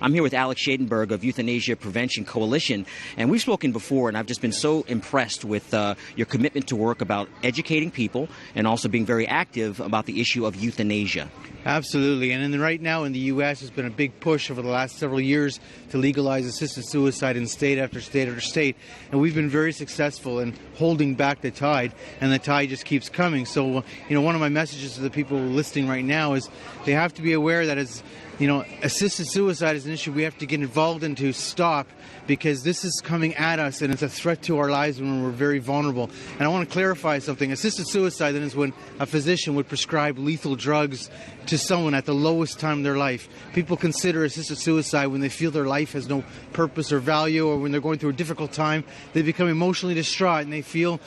I'm here with Alex Schadenberg of Euthanasia Prevention Coalition, and we've spoken before, and I've just been so impressed with your commitment to work about educating people and also being very active about the issue of euthanasia. Absolutely. And right now in the U.S. there's been a big push over the last several years to legalize assisted suicide in state after state after state. And we've been very successful in holding back the tide, and the tide just keeps coming. So, one of my messages to the people listening right now is they have to be aware that assisted suicide is an issue we have to get involved in to stop, because this is coming at us and it's a threat to our lives when we're very vulnerable. And I want to clarify something. Assisted suicide then is when a physician would prescribe lethal drugs to someone at the lowest time of their life. People consider assisted suicide when they feel their life has no purpose or value, or when they're going through a difficult time. They become emotionally distraught and they feel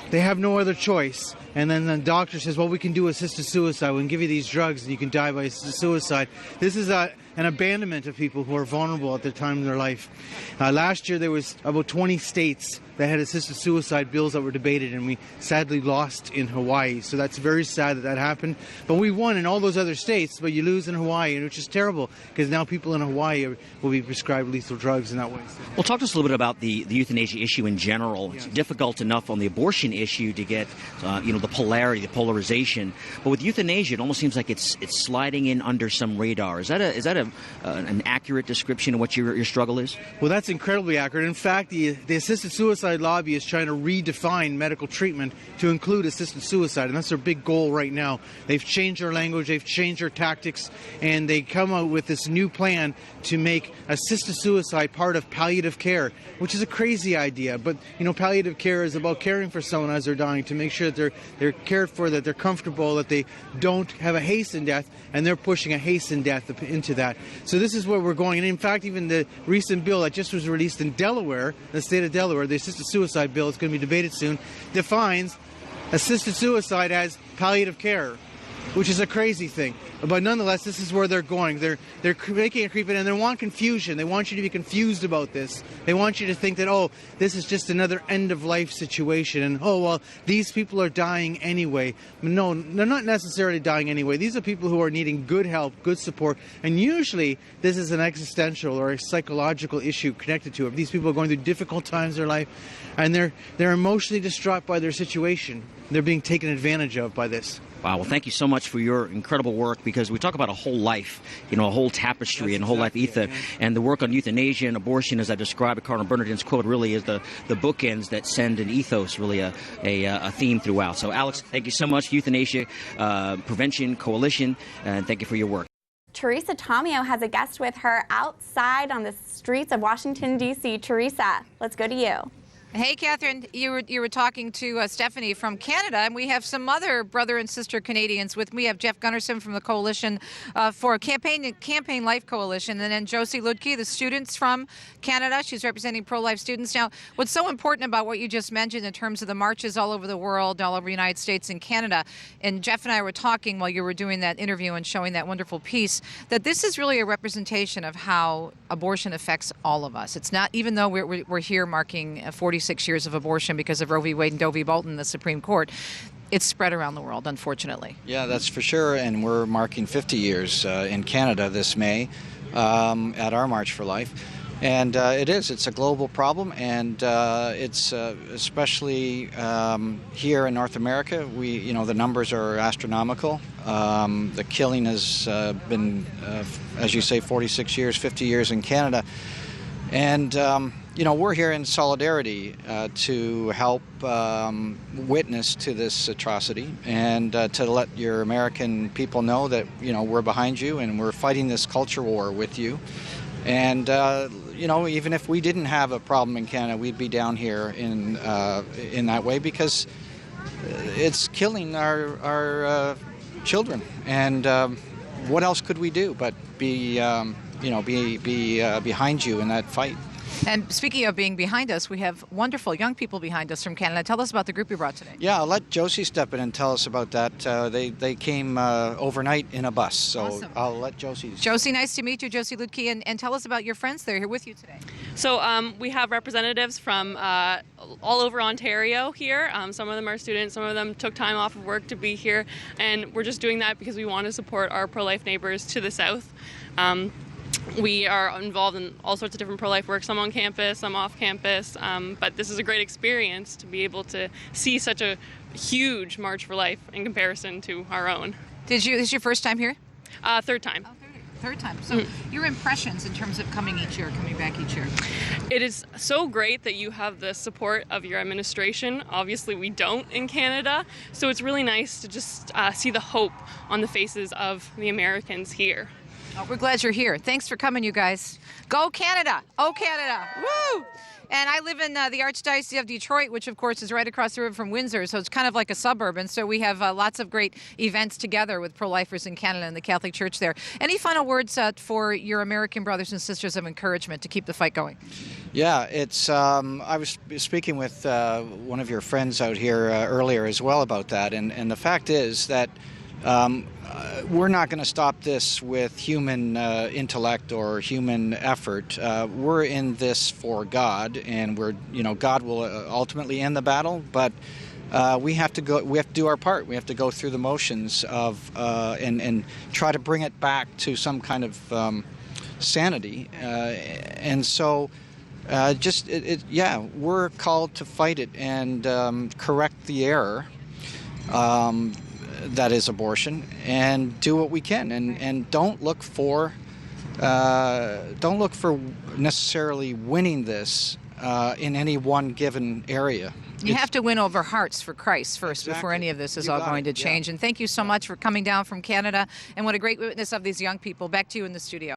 they have no other choice. And then the doctor says, well, we can do assisted suicide. We can give you these drugs and you can die by assisted suicide. This is an abandonment of people who are vulnerable at the time of their life. Last year there was about 20 states that had assisted suicide bills that were debated, and we sadly lost in Hawaii. So that's very sad that happened. But we won in all those other states, but you lose in Hawaii, which is terrible, because now people in Hawaii will be prescribed lethal drugs in that way. Well, talk to us a little bit about the euthanasia issue in general. Yes. It's difficult enough on the abortion issue to get, the polarity, the polarization. But with euthanasia, it almost seems like it's sliding in under some radar. Is that an accurate description of what your struggle is? Well, that's incredibly accurate. In fact, the assisted suicide lobby is trying to redefine medical treatment to include assisted suicide, and that's their big goal right now. They've changed their language, they've changed their tactics, and they come out with this new plan to make assisted suicide part of palliative care, which is a crazy idea. But, palliative care is about caring for someone as they're dying, to make sure that they're cared for, that they're comfortable, that they don't have a hastened death, and they're pushing a hastened death into that. So this is where we're going. And in fact, even the recent bill that just was released in Delaware, the state of Delaware, the assisted suicide bill, is going to be debated soon, defines assisted suicide as palliative care, which is a crazy thing. But nonetheless, this is where they're going. They're making it creepy, and they want confusion. They want you to be confused about this. They want you to think that, this is just another end-of-life situation, and, these people are dying anyway. No, they're not necessarily dying anyway. These are people who are needing good help, good support, and usually this is an existential or a psychological issue connected to it. These people are going through difficult times in their life, and they're emotionally distraught by their situation. They're being taken advantage of by this. Wow. Well, thank you so much for your incredible work, because we talk about a whole life, a whole tapestry. That's and a whole life ether. Yeah. And the work on euthanasia and abortion, as I described it, Cardinal Bernardin's quote, really is the bookends that send an ethos, really a theme throughout. So, Alex, thank you so much, Euthanasia Prevention Coalition, and thank you for your work. Teresa Tomeo has a guest with her outside on the streets of Washington, D.C. Teresa, let's go to you. Hey, Catherine, you were talking to Stephanie from Canada, and we have some other brother and sister Canadians with me. We have Jeff Gunnarsson from the Coalition for Campaign Life Coalition, and then Josie Ludke, the students from Canada. She's representing pro-life students. Now, what's so important about what you just mentioned in terms of the marches all over the world, all over the United States and Canada, and Jeff and I were talking while you were doing that interview and showing that wonderful piece, that this is really a representation of how abortion affects all of us. It's not, even though we're here marking 46 years of abortion because of Roe v. Wade and Doe v. Bolton in the Supreme Court, it's spread around the world, unfortunately. Yeah, that's for sure, and we're marking 50 years in Canada this May at our March for Life. And it's a global problem, and it's especially here in North America. The numbers are astronomical. The killing has been, as you say, 46 years, 50 years in Canada. And, we're here in solidarity to help witness to this atrocity, and to let your American people know that, we're behind you and we're fighting this culture war with you. And, even if we didn't have a problem in Canada, we'd be down here in that way, because it's killing our children. And what else could we do but be behind you in that fight? And speaking of being behind us, we have wonderful young people behind us from Canada. Tell us about the group you brought today. Yeah, I'll let Josie step in and tell us about that. They came overnight in a bus, so awesome. I'll let Josie. Josie, nice to meet you, Josie Ludke, and tell us about your friends that are here with you today. So we have representatives from all over Ontario here. Some of them are students, some of them took time off of work to be here, and we're just doing that because we want to support our pro-life neighbors to the south. We are involved in all sorts of different pro-life work, some on campus, some off campus, but this is a great experience to be able to see such a huge March for Life in comparison to our own. This is your first time here? Third time. Third time. So your impressions in terms of coming back each year? It is so great that you have the support of your administration. Obviously, we don't in Canada, so it's really nice to just see the hope on the faces of the Americans here. Oh, we're glad you're here. Thanks for coming, you guys. Go Canada! Oh, Canada! Woo! And I live in the Archdiocese of Detroit, which, of course, is right across the river from Windsor, so it's kind of like a suburb. And so we have lots of great events together with pro-lifers in Canada and the Catholic Church there. Any final words for your American brothers and sisters of encouragement to keep the fight going? Yeah, it's. I was speaking with one of your friends out here earlier as well about that, and the fact is that we're not going to stop this with human intellect or human effort. We're in this for God, and God will ultimately end the battle. But we have to go. We have to do our part. We have to go through the motions of and try to bring it back to some kind of sanity. And so, we're called to fight it and correct the error. That is abortion, and do what we can, and don't look for necessarily winning this in any one given area. You have to win over hearts for Christ first. Exactly. Before any of this is all going to change. Yeah. And thank you so much for coming down from Canada, and what a great witness of these young people. Back to you in the studio.